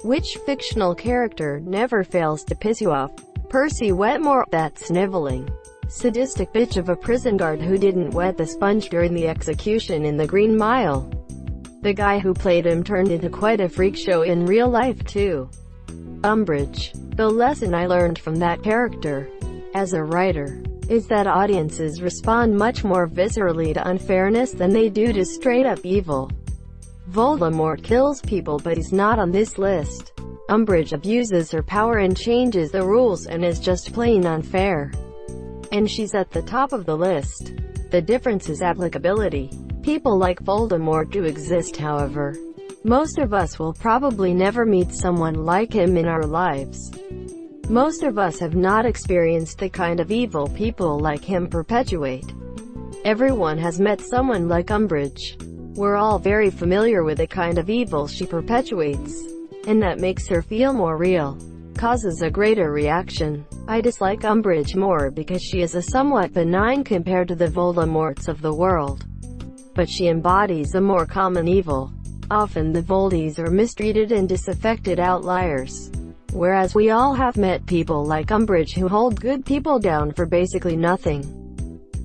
Which fictional character never fails to piss you off? Percy Wetmore, that sniveling, sadistic bitch of a prison guard who didn't wet the sponge during the execution in the Green Mile. The guy who played him turned into quite a freak show in real life too. Umbridge. The lesson I learned from that character, as a writer, is that audiences respond much more viscerally to unfairness than they do to straight-up evil. Voldemort kills people, but he's not on this list. Umbridge abuses her power and changes the rules and is just plain unfair. And she's at the top of the list. The difference is applicability. People like Voldemort do exist, however. Most of us will probably never meet someone like him in our lives. Most of us have not experienced the kind of evil people like him perpetuate. Everyone has met someone like Umbridge. We're all very familiar with the kind of evil she perpetuates, and that makes her feel more real, causes a greater reaction. I dislike Umbridge more because she is a somewhat benign compared to the Voldemorts of the world. But she embodies a more common evil. Often the Voldies are mistreated and disaffected outliers, whereas we all have met people like Umbridge who hold good people down for basically nothing.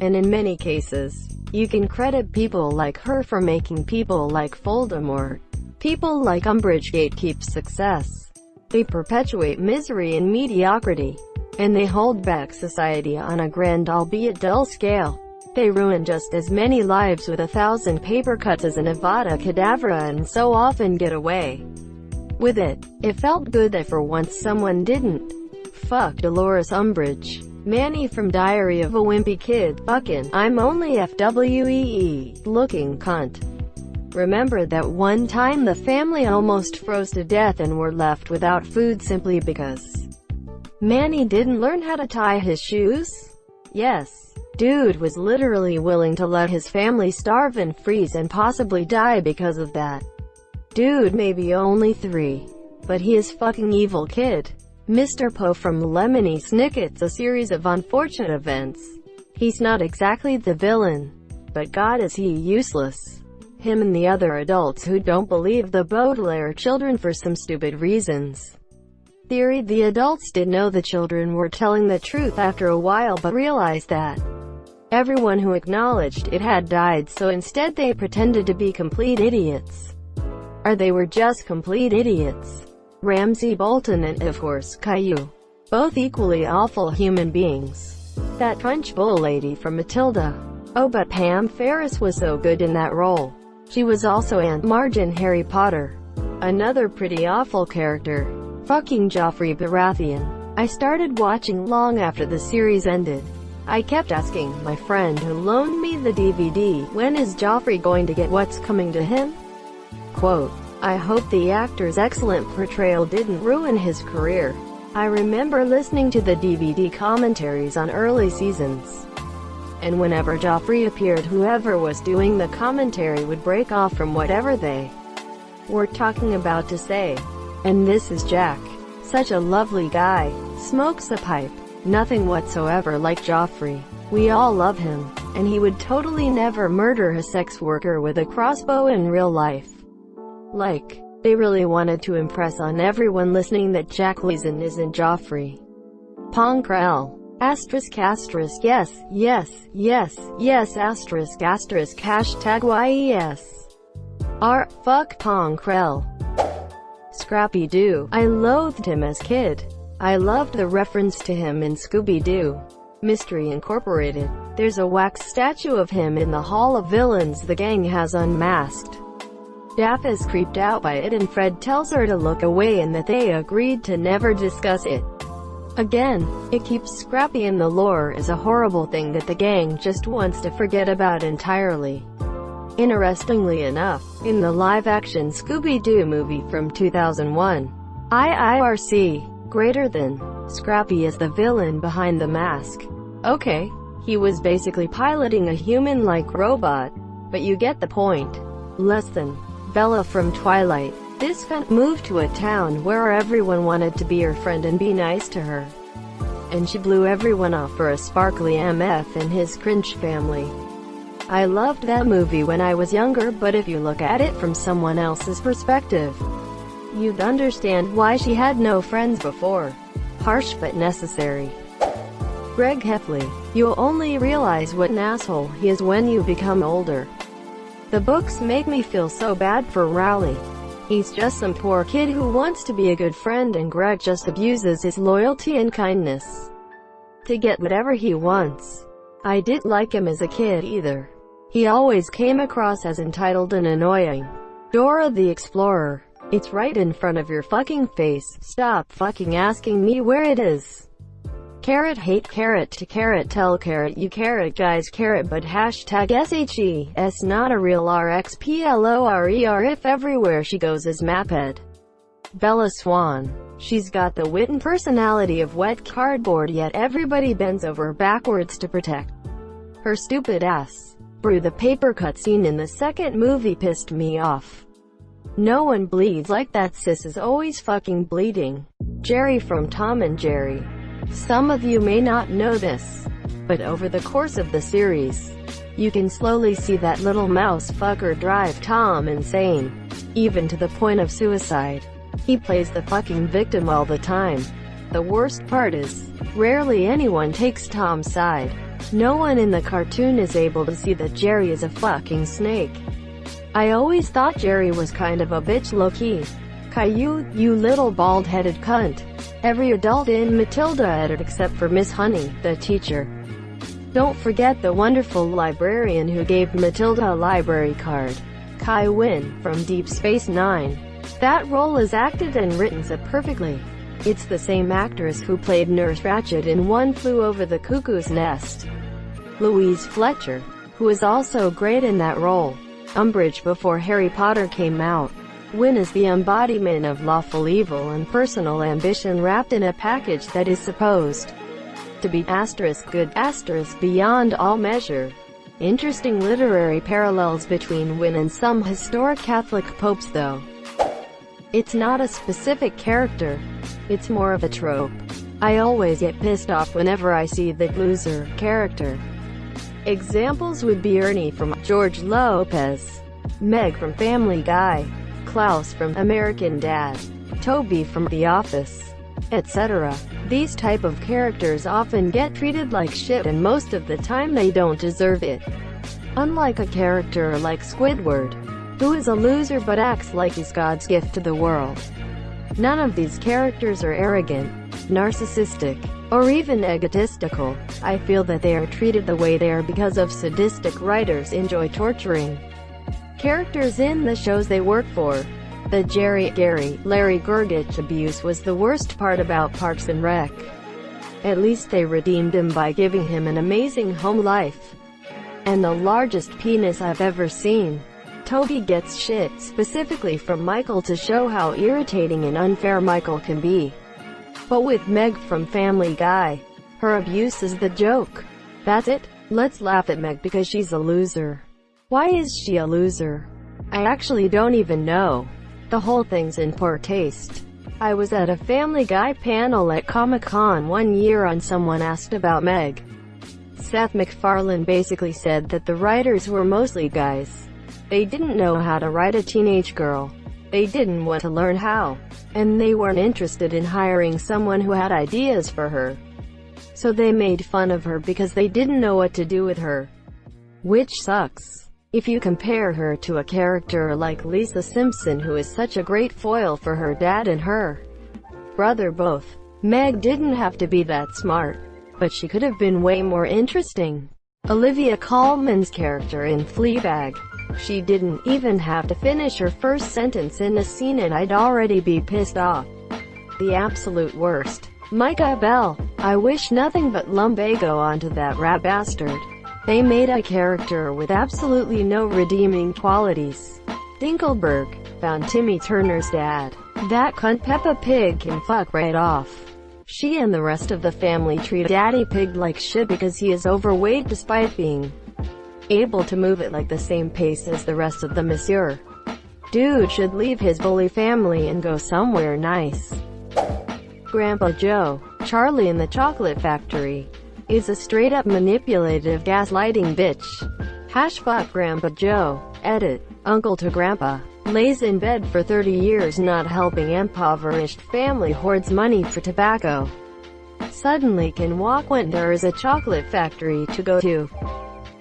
And in many cases, you can credit people like her for making people like Voldemort. People like Umbridge gatekeep success. They perpetuate misery and mediocrity, and they hold back society on a grand albeit dull scale. They ruin just as many lives with 1,000 paper cuts as an Avada Kedavra and so often get away with it. It felt good that for once someone didn't. Fuck Dolores Umbridge. Manny from Diary of a Wimpy Kid. Fucking, I'm only FWEE, looking cunt. Remember that one time the family almost froze to death and were left without food simply because Manny didn't learn how to tie his shoes? Yes. Dude was literally willing to let his family starve and freeze and possibly die because of that. Dude may be only 3, but he is fucking evil kid. Mr. Poe from Lemony Snicket's A Series of Unfortunate Events. He's not exactly the villain, but God is he useless. Him and the other adults who don't believe the Baudelaire children for some stupid reasons. Theory: the adults did know the children were telling the truth after a while but realized that everyone who acknowledged it had died, so instead they pretended to be complete idiots. Or they were just complete idiots. Ramsay Bolton and, of course, Caillou. Both equally awful human beings. That Punch Bowl lady from Matilda. Oh, but Pam Ferris was so good in that role. She was also Aunt Marge in Harry Potter. Another pretty awful character. Fucking Joffrey Baratheon. I started watching long after the series ended. I kept asking my friend who loaned me the DVD, when is Joffrey going to get what's coming to him? Quote, I hope the actor's excellent portrayal didn't ruin his career. I remember listening to the DVD commentaries on early seasons, and whenever Joffrey appeared, whoever was doing the commentary would break off from whatever they were talking about to say. And this is Jack. Such a lovely guy. Smokes a pipe. Nothing whatsoever like Joffrey. We all love him, and he would totally never murder a sex worker with a crossbow in real life. Like, they really wanted to impress on everyone listening that Jack Leeson isn't Joffrey. Ponkrell. Asterisk asterisk yes, yes, yes, yes asterisk asterisk hashtag YES. Fuck Ponkrell. Scrappy-Doo. I loathed him as kid. I loved the reference to him in Scooby-Doo Mystery Incorporated. There's a wax statue of him in the Hall of Villains the gang has unmasked. Daff is creeped out by it and Fred tells her to look away and that they agreed to never discuss it again. It keeps Scrappy in the lore as a horrible thing that the gang just wants to forget about entirely. Interestingly enough, in the live-action Scooby-Doo movie from 2001, IIRC, greater than, Scrappy is the villain behind the mask. Okay, he was basically piloting a human-like robot, but you get the point. Less than. Bella from Twilight. This cunt moved to a town where everyone wanted to be her friend and be nice to her, and she blew everyone off for a sparkly MF and his cringe family. I loved that movie when I was younger, but if you look at it from someone else's perspective, you'd understand why she had no friends before. Harsh but necessary. Greg Heffley. You'll only realize what an asshole he is when you become older. The books make me feel so bad for Rowley. He's just some poor kid who wants to be a good friend, and Greg just abuses his loyalty and kindness to get whatever he wants. I didn't like him as a kid either. He always came across as entitled and annoying. Dora the Explorer. It's right in front of your fucking face. Stop fucking asking me where it is. Carrot hate carrot to carrot tell carrot you carrot guys carrot but hashtag SHES not a real RXPLORER if everywhere she goes is Maphead. Bella Swan. She's got the wit and personality of wet cardboard, yet everybody bends over backwards to protect her stupid ass. Brew. The paper cut scene in the second movie pissed me off. No one bleeds like that sis is always fucking bleeding. Jerry from Tom and Jerry. Some of you may not know this, but over the course of the series, you can slowly see that little mouse fucker drive Tom insane, even to the point of suicide. He plays the fucking victim all the time. The worst part is, rarely anyone takes Tom's side. No one in the cartoon is able to see that Jerry is a fucking snake. I always thought Jerry was kind of a bitch low-key. Caillou, you little bald-headed cunt. Every adult in Matilda edit except for Miss Honey, the teacher. Don't forget the wonderful librarian who gave Matilda a library card. Kai Wynn, from Deep Space Nine. That role is acted and written so perfectly. It's the same actress who played Nurse Ratched in One Flew Over the Cuckoo's Nest. Louise Fletcher, who is also great in that role. Umbridge before Harry Potter came out. Wynn is the embodiment of lawful evil and personal ambition wrapped in a package that is supposed to be good beyond all measure. Interesting literary parallels between Wynn and some historic Catholic popes though. It's not a specific character, it's more of a trope. I always get pissed off whenever I see the loser character. Examples would be Ernie from George Lopez, Meg from Family Guy, Klaus from American Dad, Toby from The Office, etc. These type of characters often get treated like shit, and most of the time they don't deserve it. Unlike a character like Squidward, who is a loser but acts like he's God's gift to the world. None of these characters are arrogant, narcissistic, or even egotistical. I feel that they are treated the way they are because of sadistic writers enjoy torturing characters in the shows they work for. The Larry Gergich abuse was the worst part about Parks and Rec. At least they redeemed him by giving him an amazing home life. And the largest penis I've ever seen. Toby gets shit, specifically from Michael, to show how irritating and unfair Michael can be. But with Meg from Family Guy, her abuse is the joke. That's it. Let's laugh at Meg because she's a loser. Why is she a loser? I actually don't even know. The whole thing's in poor taste. I was at a Family Guy panel at Comic-Con one year and someone asked about Meg. Seth MacFarlane basically said that the writers were mostly guys. They didn't know how to write a teenage girl. They didn't want to learn how. And they weren't interested in hiring someone who had ideas for her. So they made fun of her because they didn't know what to do with her. Which sucks. If you compare her to a character like Lisa Simpson, who is such a great foil for her dad and her brother both. Meg didn't have to be that smart, but she could have been way more interesting. Olivia Colman's character in Fleabag. She didn't even have to finish her first sentence in a scene and I'd already be pissed off. The absolute worst. Micah Bell. I wish nothing but lumbago onto that rat bastard. They made a character with absolutely no redeeming qualities. Dinkelberg found Timmy Turner's dad. That cunt Peppa Pig can fuck right off. She and the rest of the family treat Daddy Pig like shit because he is overweight despite being able to move at like the same pace as the rest of the monsieur. Dude should leave his bully family and go somewhere nice. Grandpa Joe, Charlie in the Chocolate Factory, is a straight-up manipulative gaslighting bitch. #fuck Grandpa Joe. Edit. Uncle to Grandpa. lays in bed for 30 years not helping impoverished family hoards money for tobacco, suddenly can walk when there is a chocolate factory to go to,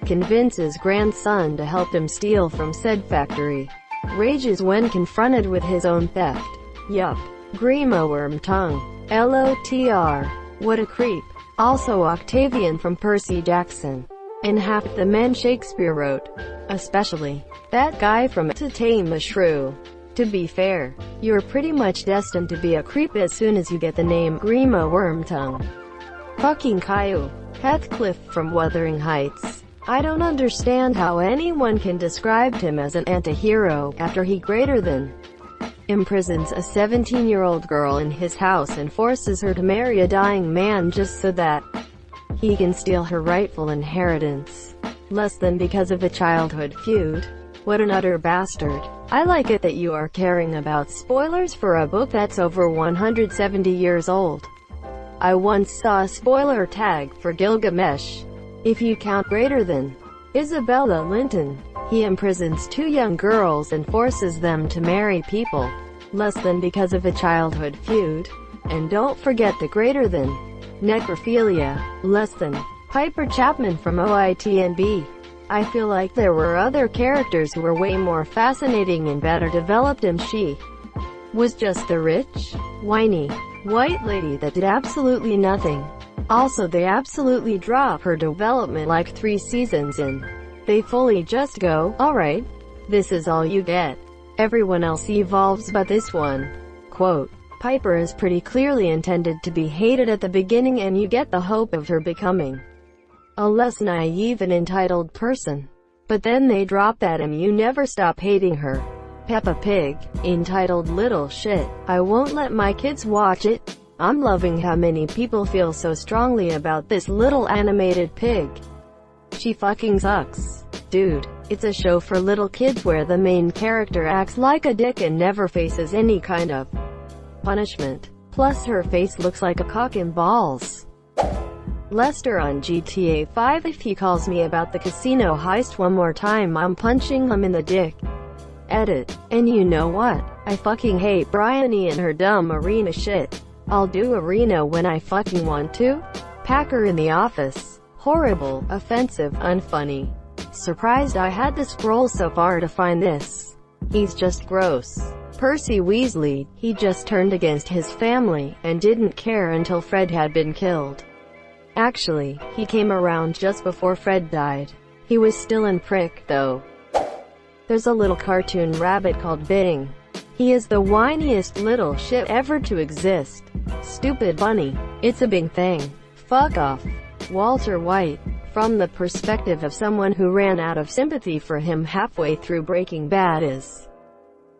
convinces grandson to help him steal from said factory, rages when confronted with his own theft. Yup. Grima worm tongue. LOTR. What a creep. Also Octavian from Percy Jackson. And half the men Shakespeare wrote. Especially that guy from To Tame a Shrew. To be fair, you're pretty much destined to be a creep as soon as you get the name Grima Wormtongue. Fucking Caillou. Heathcliff from Wuthering Heights. I don't understand how anyone can describe him as an anti-hero after he greater than imprisons a 17-year-old girl in his house and forces her to marry a dying man just so that he can steal her rightful inheritance. Less than because of a childhood feud. What an utter bastard. I like it that you are caring about spoilers for a book that's over 170 years old. I once saw a spoiler tag for Gilgamesh. If you count greater than Isabella Linton, he imprisons 2 young girls and forces them to marry people. Less than because of a childhood feud. And don't forget the greater than necrophilia. Less than Piper Chapman from OITNB. I feel like there were other characters who were way more fascinating and better developed, and she was just the rich, whiny, white lady that did absolutely nothing. Also, they absolutely drop her development like 3 seasons in. They fully just go, alright, this is all you get. Everyone else evolves but this one. Quote, Piper is pretty clearly intended to be hated at the beginning, and you get the hope of her becoming a less naive and entitled person. But then they drop that and you never stop hating her. Peppa Pig, entitled Little Shit. I won't let my kids watch it. I'm loving how many people feel so strongly about this little animated pig. She fucking sucks. Dude, it's a show for little kids where the main character acts like a dick and never faces any kind of punishment. Plus her face looks like a cock and balls. Lester on GTA 5. If he calls me about the casino heist one more time, I'm punching him in the dick. Edit. And you know what? I fucking hate Bryony and her dumb arena shit. I'll do arena when I fucking want to. Packer in the office. Horrible, offensive, unfunny. Surprised I had to scroll so far to find this. He's just gross. Percy Weasley. He just turned against his family, and didn't care until Fred had been killed. Actually, he came around just before Fred died. He was still in prick, though. There's a little cartoon rabbit called Bing. He is the whiniest little shit ever to exist. Stupid bunny. It's a Bing thing. Fuck off. Walter White. From the perspective of someone who ran out of sympathy for him halfway through Breaking Bad, is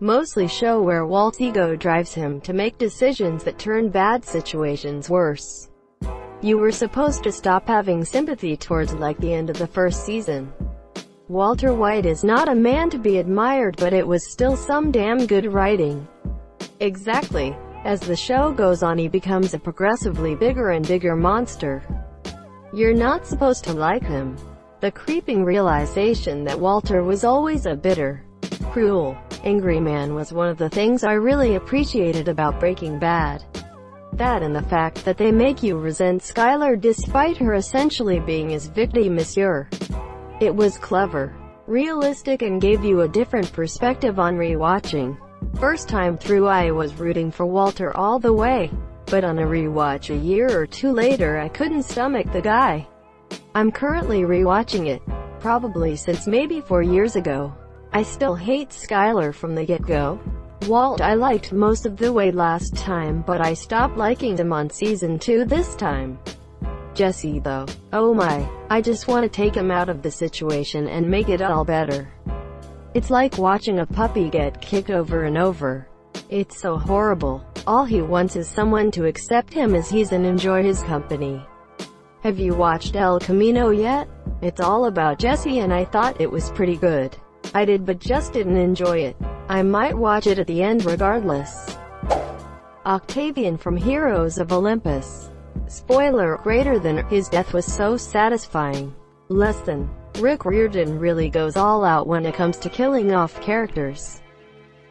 mostly show where Walt's ego drives him to make decisions that turn bad situations worse. You were supposed to stop having sympathy towards like the end of the first season. Walter White is not a man to be admired, but it was still some damn good writing. Exactly. As the show goes on, he becomes a progressively bigger and bigger monster. You're not supposed to like him. The creeping realization that Walter was always a bitter, cruel, angry man was one of the things I really appreciated about Breaking Bad. That and the fact that they make you resent Skylar despite her essentially being his victim monsieur. It was clever, realistic, and gave you a different perspective on rewatching. First time through I was rooting for Walter all the way, but on a rewatch a year or 2 later I couldn't stomach the guy. I'm currently rewatching it, probably since maybe 4 years ago. I still hate Skylar from the get-go. Walt I liked most of the way last time, but I stopped liking him on season 2 this time. Jesse though, oh my, I just want to take him out of the situation and make it all better. It's like watching a puppy get kicked over and over. It's so horrible. All he wants is someone to accept him as he's and enjoy his company. Have you watched El Camino yet? It's all about Jesse and I thought it was pretty good. I did, but just didn't enjoy it. I might watch it at the end regardless. Octavian from Heroes of Olympus. Spoiler, greater than, his death was so satisfying. Less than, Rick Riordan really goes all out when it comes to killing off characters.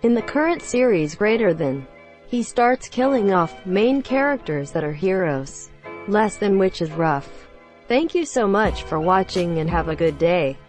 in the current series greater than. He starts killing off main characters that are heroes less than, which is rough. Thank you so much for watching and have a good day.